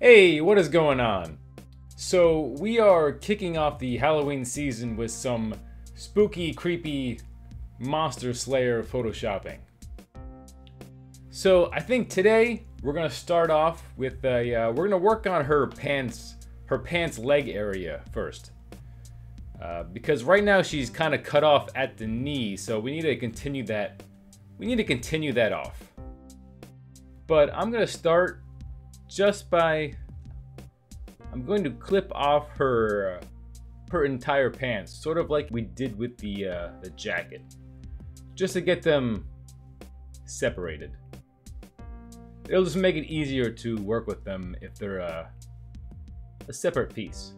Hey, what is going on? So we are kicking off the Halloween season with some spooky, creepy monster slayer photoshopping. So I think today we're gonna start off with we're gonna work on her pants leg area first. Because right now she's kind of cut off at the knee, so we need to continue that. We need to continue that off. But I'm gonna start just by I'm going to clip off her entire pants, sort of like we did with the jacket, just to get them separated. It'll just make it easier to work with them if they're a separate piece.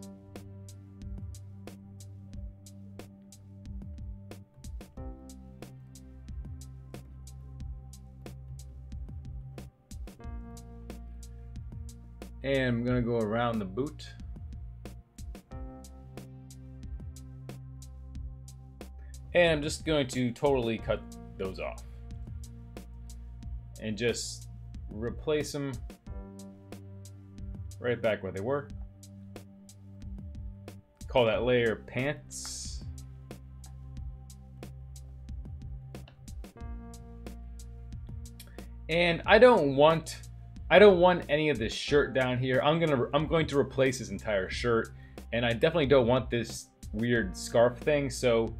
And I'm gonna go around the boot. And I'm just going to totally cut those off. And just replace them right back where they were. Call that layer pants. And I don't want any of this shirt down here. I'm going to replace this entire shirt, and I definitely don't want this weird scarf thing. So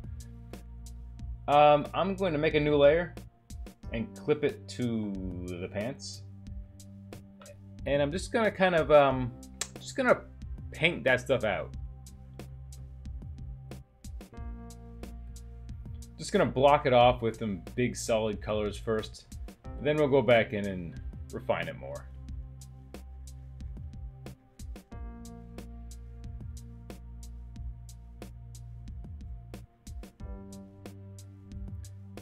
I'm going to make a new layer and clip it to the pants, and I'm just gonna kind of just gonna paint that stuff out. Just gonna block it off with some big solid colors first. Then we'll go back in and refine it more.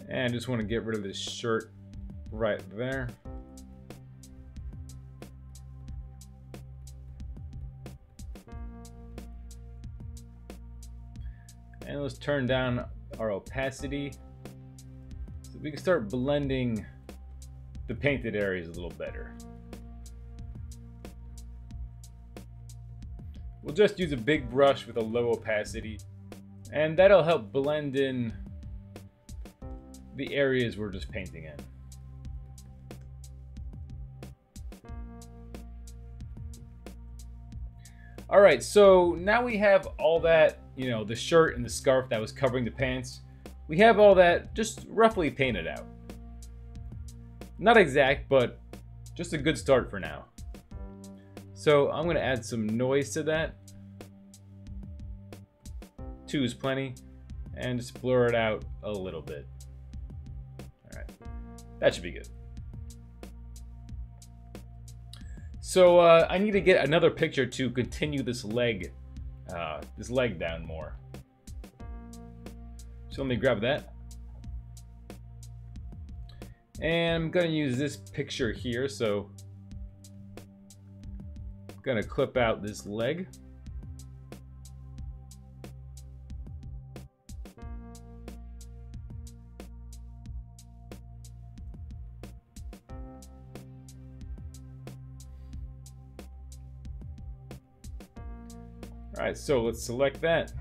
And I just want to get rid of this shirt right there. And let's turn down our opacity so we can start blending the painted areas a little better. We'll just use a big brush with a low opacity, and that'll help blend in the areas we're just painting in. All right, so now we have all that, the shirt and the scarf that was covering the pants. We have all that just roughly painted out. Not exact, but just a good start for now. So I'm gonna add some noise to that. 2 is plenty, and just blur it out a little bit. All right, that should be good. So I need to get another picture to continue this leg down more. So let me grab that. And I'm gonna use this picture here, so I'm gonna clip out this leg. All right, so let's select that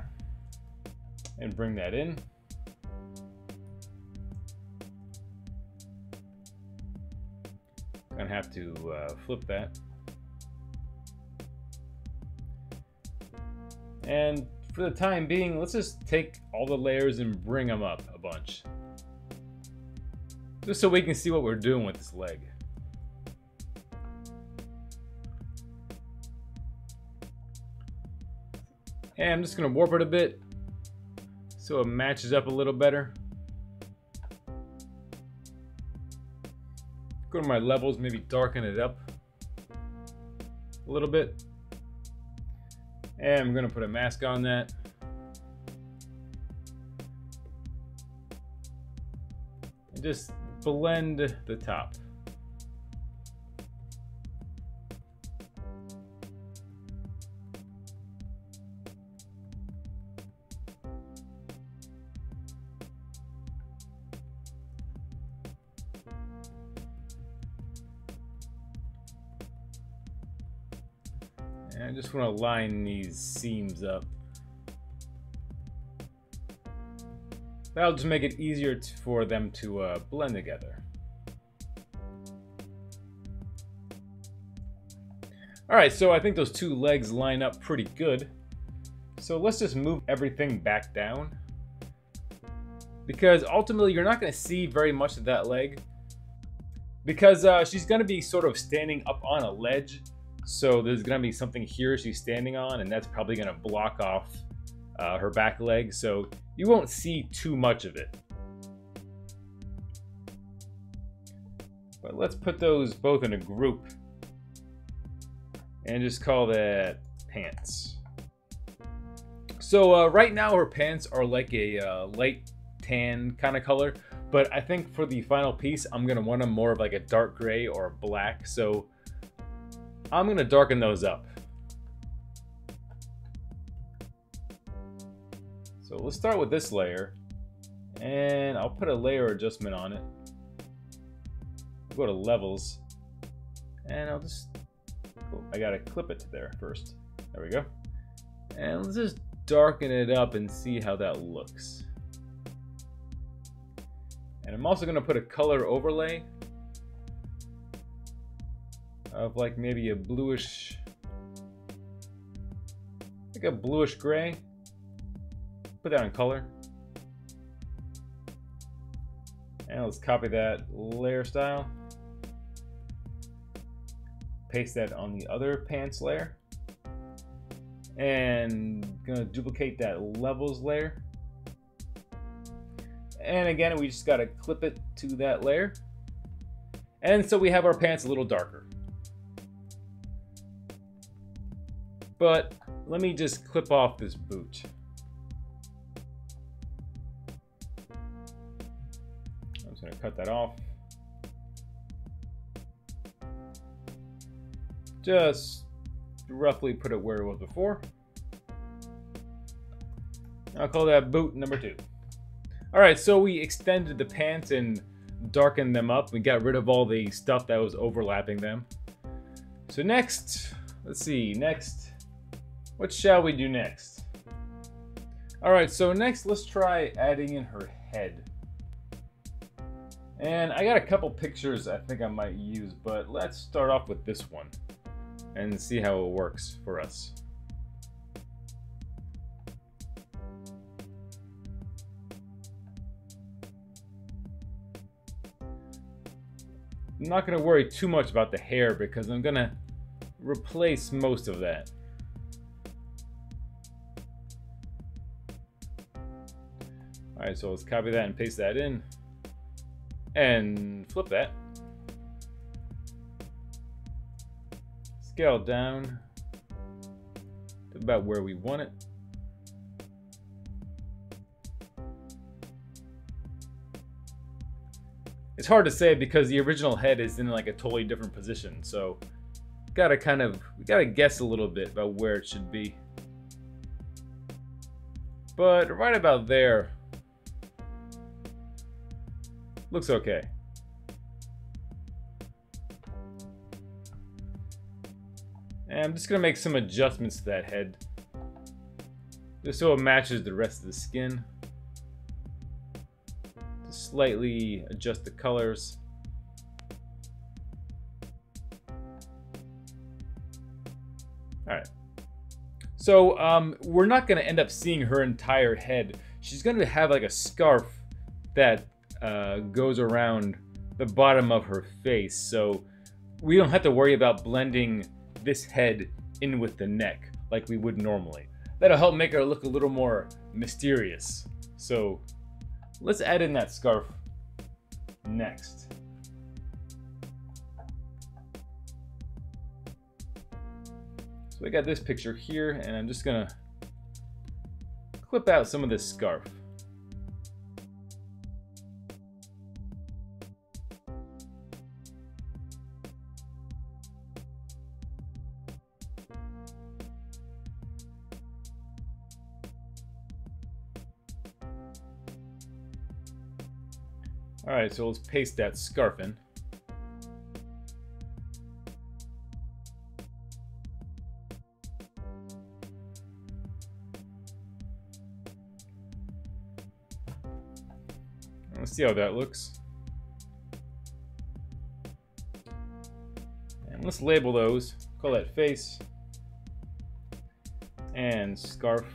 and bring that in. Gonna have to flip that. And for the time being, let's just take all the layers and bring them up a bunch, just so we can see what we're doing with this leg. And I'm just gonna warp it a bit so it matches up a little better. Go to my levels, maybe darken it up a little bit. And I'm gonna put a mask on that. And just blend the top. And I just want to line these seams up. That'll just make it easier for them to blend together. Alright, so I think those two legs line up pretty good. So let's just move everything back down. Because ultimately you're not going to see very much of that leg. Because she's going to be sort of standing up on a ledge. So there's going to be something here she's standing on, and that's probably going to block off her back leg. So you won't see too much of it. But let's put those both in a group. And just call that pants. So right now her pants are like a light tan kind of color. But I think for the final piece, I'm going to want them more of like a dark gray or black. So I'm going to darken those up. So let's start with this layer. And I'll put a layer adjustment on it. I'll go to levels. And I'll just... Oh, I got to clip it to there first. There we go. And let's just darken it up and see how that looks. And I'm also going to put a color overlay of like maybe a bluish, like a bluish gray. Put that in color. And let's copy that layer style. Paste that on the other pants layer. And gonna duplicate that levels layer. And again, we just gotta clip it to that layer. And so we have our pants a little darker. But let me just clip off this boot. I'm just gonna cut that off. Just roughly put it where it was before. I'll call that boot number 2. Alright, so we extended the pants and darkened them up. We got rid of all the stuff that was overlapping them. So next, let's see, what shall we do next? Alright, so next let's try adding in her head. And I got a couple pictures I think I might use, but let's start off with this one and see how it works for us. I'm not going to worry too much about the hair because I'm going to replace most of that. Alright, so let's copy that and paste that in. And flip that. Scale down to about where we want it. It's hard to say because the original head is in like a totally different position, so we gotta guess a little bit about where it should be. But right about there looks okay. And I'm just gonna make some adjustments to that head, just so it matches the rest of the skin. Just slightly adjust the colors. Alright. So we're not gonna end up seeing her entire head. She's gonna have like a scarf that goes around the bottom of her face, so we don't have to worry about blending this head in with the neck like we would normally. That'll help make her look a little more mysterious. So let's add in that scarf next. So we got this picture here, and I'm just gonna clip out some of this scarf. Alright, so let's paste that scarf in. see how that looks. And let's label those. Call that face and scarf.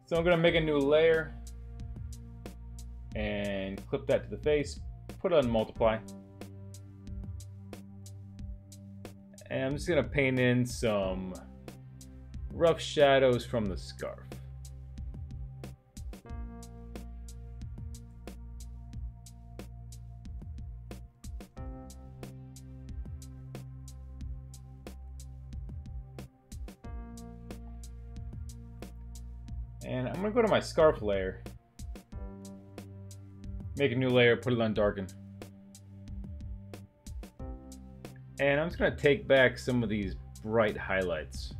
So I'm going to make a new layer and clip that to the face, put it on multiply. And I'm just going to paint in some rough shadows from the scarf. And I'm going to go to my scarf layer, make a new layer, put it on darken. And I'm just going to take back some of these bright highlights.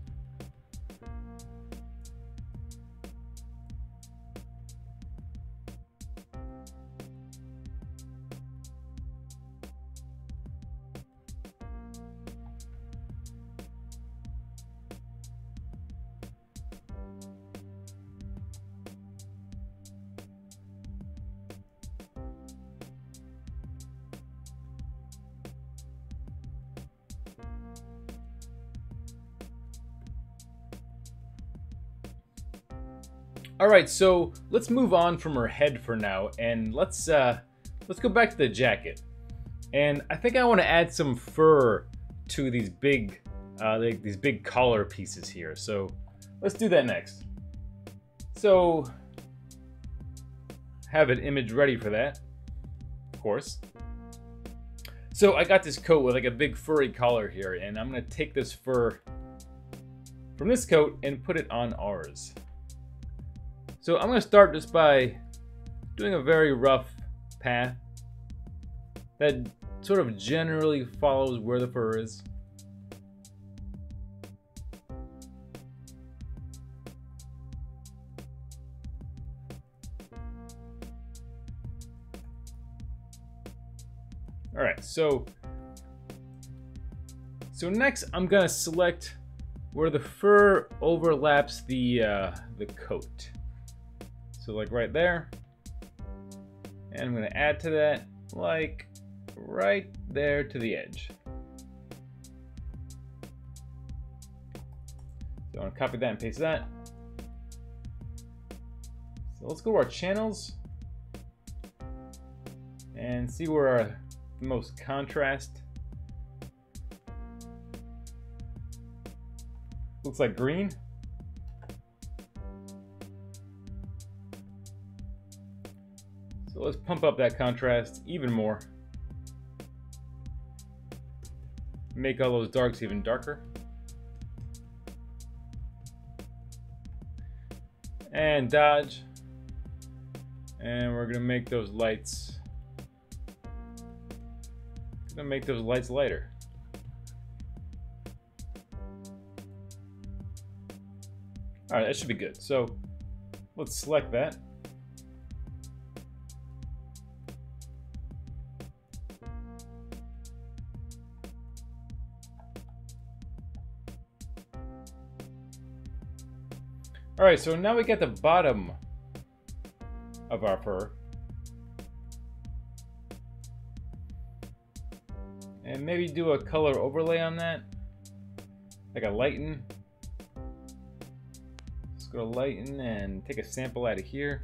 All right, so let's move on from her head for now, and let's go back to the jacket. And I think I want to add some fur to these big collar pieces here. So let's do that next. So have an image ready for that, of course. So I got this coat with like a big furry collar here, and I'm gonna take this fur from this coat and put it on ours. So I'm going to start just by doing a very rough path that sort of generally follows where the fur is. All right, so next I'm going to select where the fur overlaps the coat. So like right there, and I'm going to add to that like right there to the edge. So I'm going to copy that and paste that. So let's go to our channels and see where our most contrast. Looks like green. So let's pump up that contrast even more. Make all those darks even darker. And dodge. And we're gonna make those lights. Lighter. All right, that should be good. So let's select that. All right, so now we get the bottom of our fur. And maybe do a color overlay on that, like a lighten. Let's go to lighten and take a sample out of here.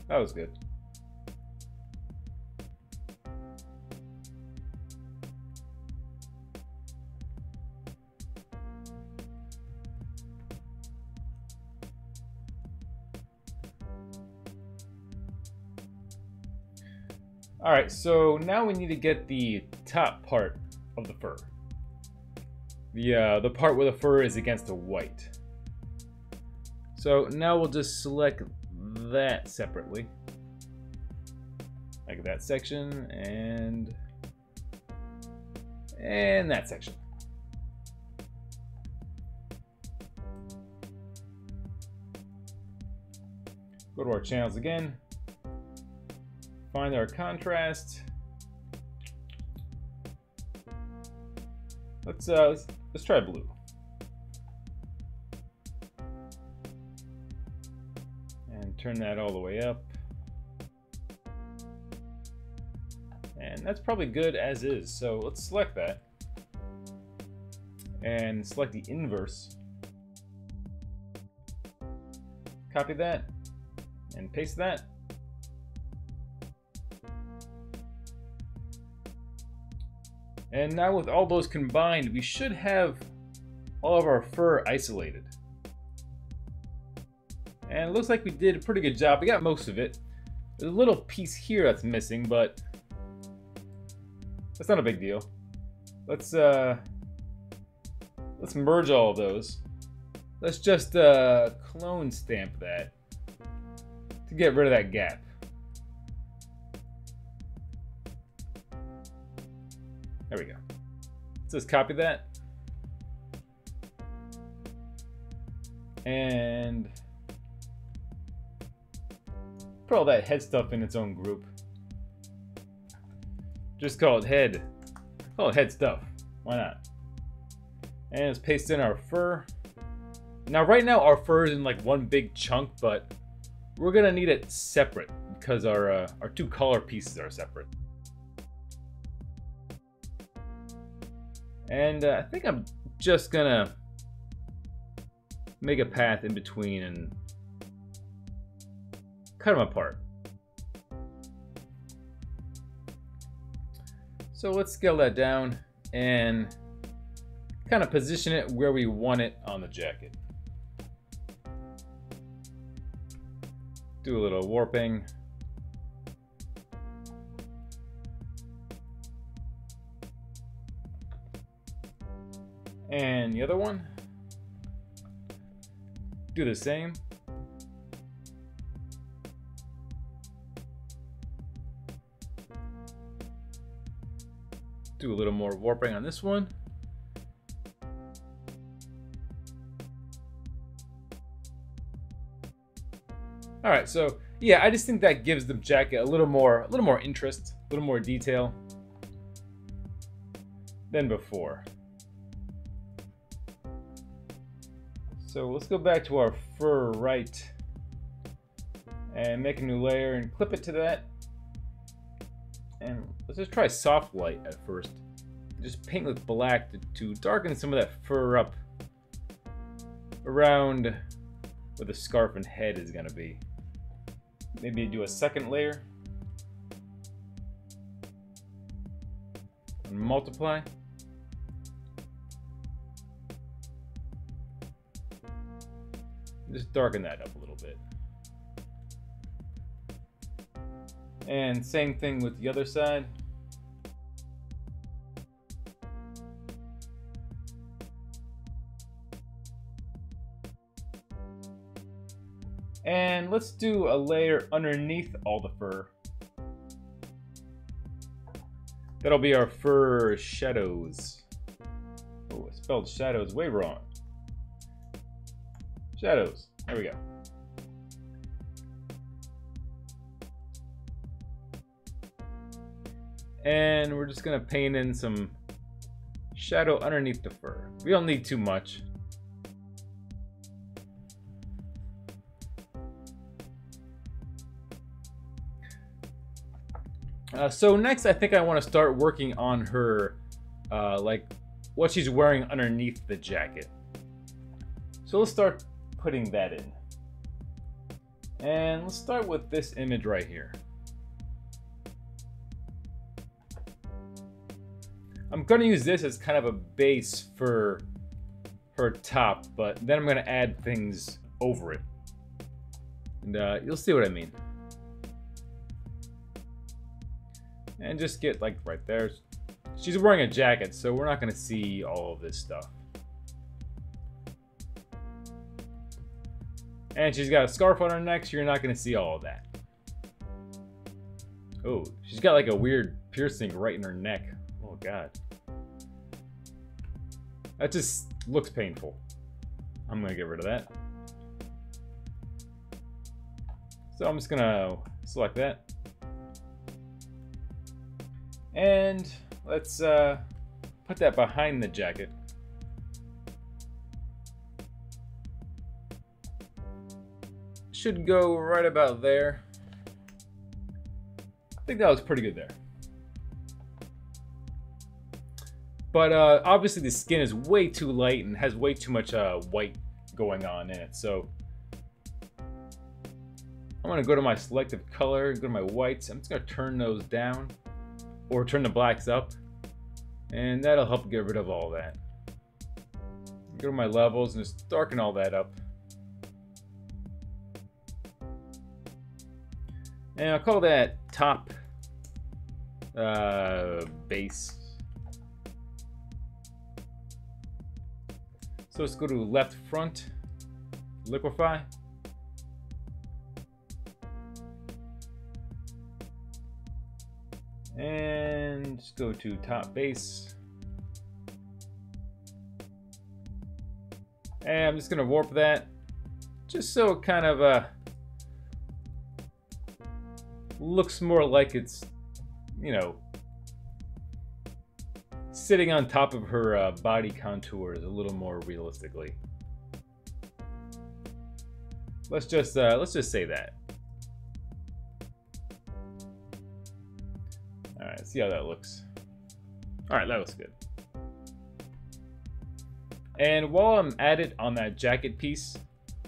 That was good. All right, so now we need to get the top part of the fur. The part where the fur is against the white. So now we'll just select that separately. Like that section and that section. Go to our channels again. Find our contrast. Let's try blue. And turn that all the way up. And that's probably good as is. So let's select that. And select the inverse. Copy that. And paste that. And now with all those combined, we should have all of our fur isolated. And it looks like we did a pretty good job. We got most of it. There's a little piece here that's missing, but that's not a big deal. Let's merge all of those. Let's just clone stamp that to get rid of that gap. There we go. Let's just copy that. And put all that head stuff in its own group. Just call it head. Call it head stuff. Why not? And let's paste in our fur. Now right now our fur is in like one big chunk, but we're gonna need it separate because our two color pieces are separate. And I think I'm just gonna make a path in between and cut them apart. So let's scale that down and kind of position it where we want it on the jacket. Do a little warping. And the other one, do the same. Do a little more warping on this one. All right, so yeah, I just think that gives the jacket a little more interest, a little more detail than before. So let's go back to our fur right and make a new layer and clip it to that. And let's just try soft light at first. Just paint with black to darken some of that fur up around where the scarf and head is gonna be. Maybe do a second layer. And multiply. Just darken that up a little bit. And same thing with the other side. And let's do a layer underneath all the fur. That'll be our fur shadows. Oh, I spelled shadows way wrong. Shadows. There we go. And we're just gonna paint in some shadow underneath the fur. We don't need too much. So next I think I want to start working on her, like what she's wearing underneath the jacket. So let's start putting that in. And let's start with this image right here. I'm going to use this as kind of a base for her top, but then I'm going to add things over it. And you'll see what I mean. And just get like right there. She's wearing a jacket, so we're not going to see all of this stuff. And she's got a scarf on her neck, so you're not going to see all of that. Oh, she's got like a weird piercing right in her neck. Oh god. That just looks painful. I'm going to get rid of that. So I'm just going to select that. And let's put that behind the jacket. should go right about there. I think that was pretty good there. But obviously the skin is way too light and has way too much white going on in it. So I'm gonna go to my selective color, go to my whites. I'm just gonna turn those down or turn the blacks up. And that'll help get rid of all that. Go to my levels and just darken all that up. And I'll call that top base. So let's go to left front, liquefy. And just go to top base. And I'm just gonna warp that just so it kind of looks more like it's, you know, sitting on top of her body contours a little more realistically. Let's just say that. All right, see how that looks. All right, that looks good. And while I'm at it on that jacket piece,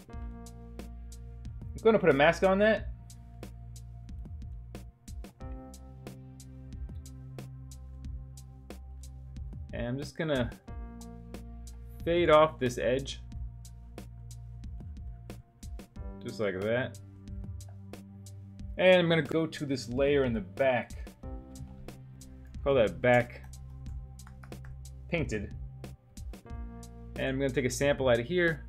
I'm going to put a mask on that. And I'm just going to fade off this edge. Just like that. And I'm going to go to this layer in the back. Call that back painted. And I'm going to take a sample out of here.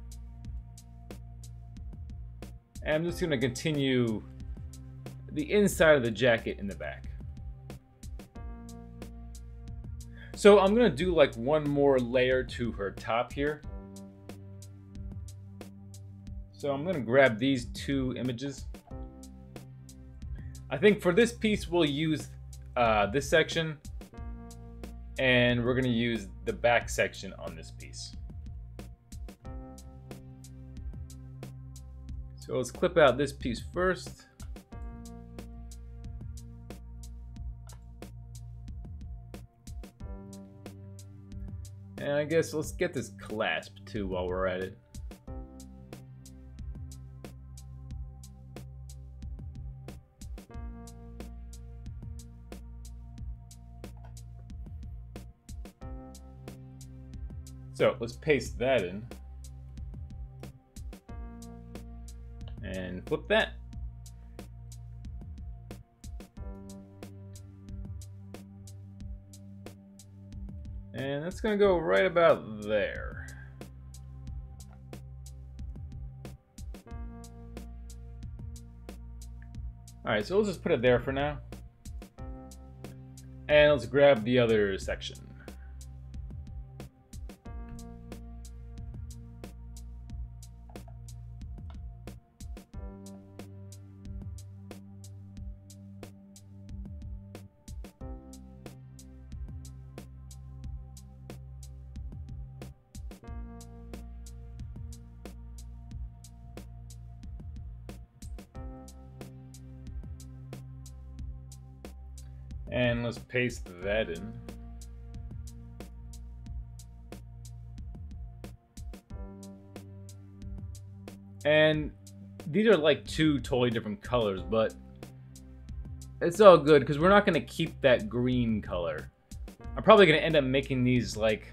And I'm just going to continue the inside of the jacket in the back. So I'm going to do like one more layer to her top here. So I'm going to grab these two images. I think for this piece we'll use this section. And we're going to use the back section on this piece. So let's clip out this piece first. And I guess let's get this clasp too while we're at it. So let's paste that in. And flip that. And that's going to go right about there. Alright, so let's just put it there for now. And let's grab the other section. And let's paste that in. And these are like two totally different colors, but it's all good because we're not going to keep that green color. I'm probably going to end up making these like,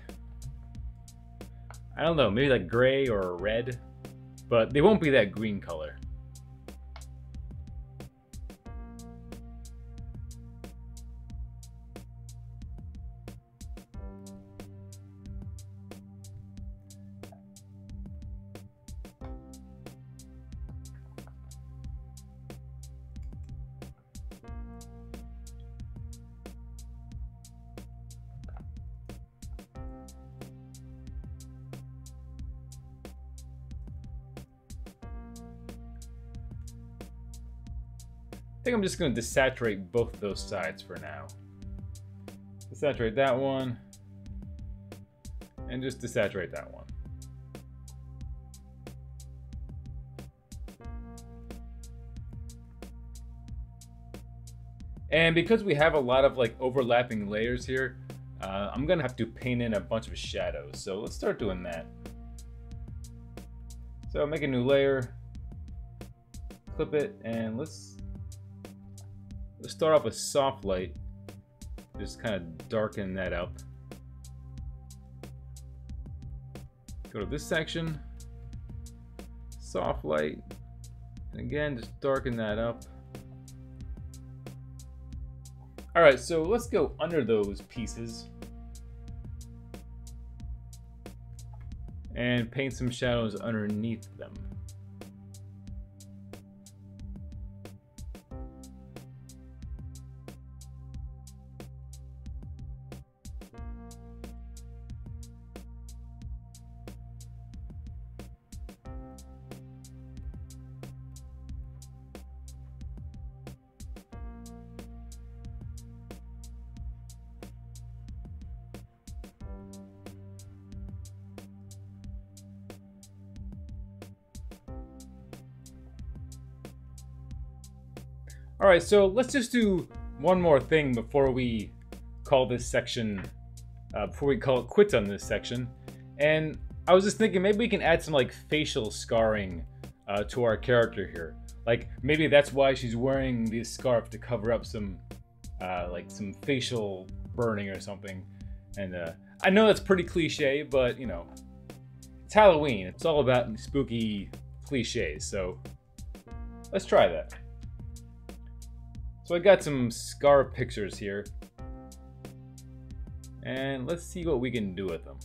I don't know, maybe like gray or red, but they won't be that green color. I think I'm just going to desaturate both of those sides for now. Desaturate that one, and just desaturate that one. And because we have a lot of like overlapping layers here, I'm gonna have to paint in a bunch of shadows. So let's start doing that. So make a new layer, clip it, and let's start off with soft light. Just kind of darken that up. Go to this section, soft light, and again, just darken that up. All right, so let's go under those pieces and paint some shadows underneath them. All right, so let's just do one more thing before we call this section, before we call it quits on this section. And I was just thinking maybe we can add some like facial scarring to our character here. Like maybe that's why she's wearing this scarf, to cover up some like some facial burning or something. And I know that's pretty cliche, but you know, it's Halloween. It's all about spooky cliches. So let's try that. So I got some scar pictures here, and let's see what we can do with them.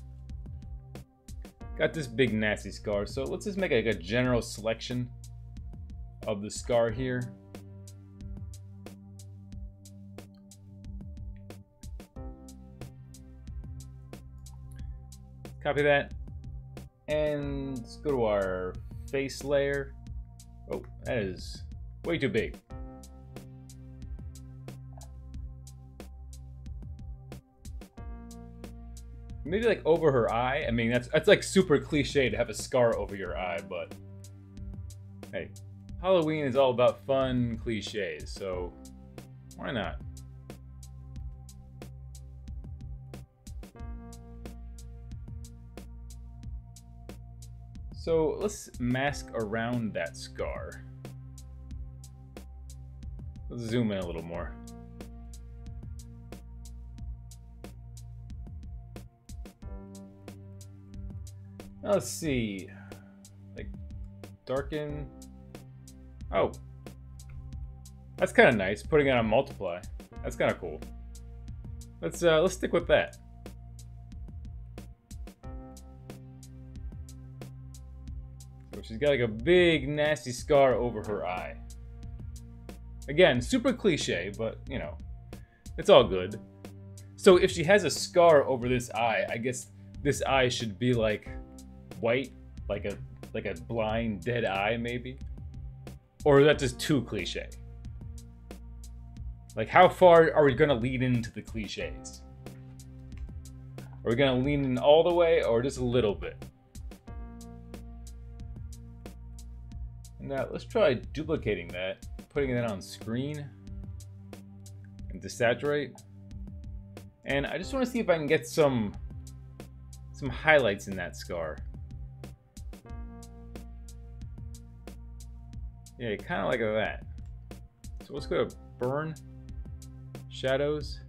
Got this big nasty scar, so let's just make like a general selection of the scar here. Copy that, and let's go to our face layer. Oh, that is way too big. Maybe like over her eye. I mean, that's like super cliche to have a scar over your eye, but hey, Halloween is all about fun cliches, so why not? So let's mask around that scar. Let's zoom in a little more. Let's see, like darken. Oh, that's kind of nice. Putting it on multiply. That's kind of cool. Let's stick with that. So she's got like a big nasty scar over her eye. Again, super cliche, but you know, it's all good. So if she has a scar over this eye, I guess this eye should be like white, like a blind dead eye maybe? Or is that just too cliche? Like how far are we gonna lean into the cliches? Are we gonna lean in all the way or just a little bit? Now let's try duplicating that, putting that on screen and desaturate. And I just want to see if I can get some highlights in that scar. Yeah, kind of like that. So let's go to burn, shadows.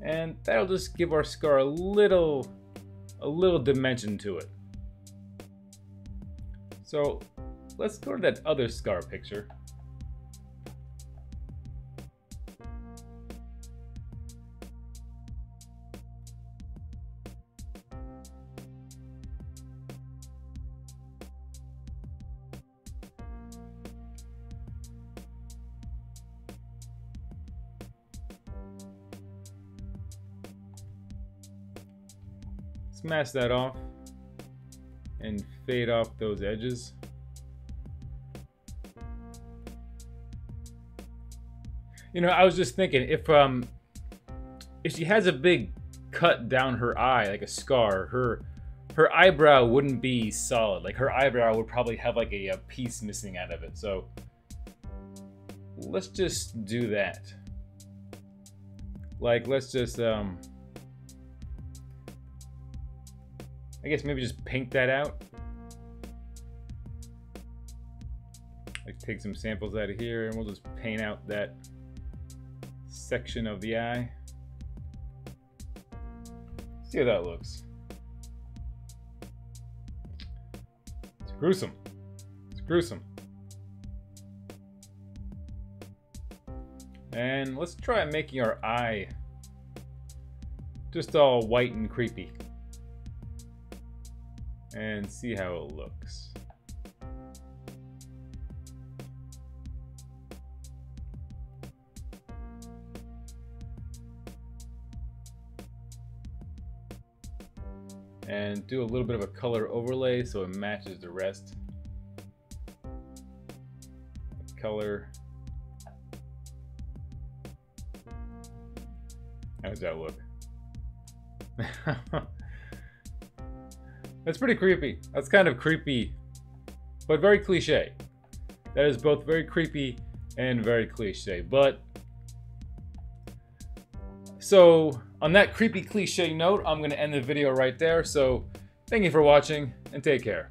And that'll just give our scar a little dimension to it. So let's go to that other scar picture. Smash that off and fade off those edges. You know, I was just thinking if she has a big cut down her eye, like a scar, her her eyebrow wouldn't be solid. Like her eyebrow would probably have like a piece missing out of it. So let's just do that. Like let's just I guess maybe just paint that out. Like take some samples out of here and we'll just paint out that section of the eye. See how that looks. It's gruesome. It's gruesome. And let's try making our eye just all white and creepy. And see how it looks. And do a little bit of a color overlay so it matches the rest. Color. How does that look? That's pretty creepy. That's kind of creepy, but very cliche. That is both very creepy and very cliche. But so on that creepy cliche note, I'm going to end the video right there. So thank you for watching and take care.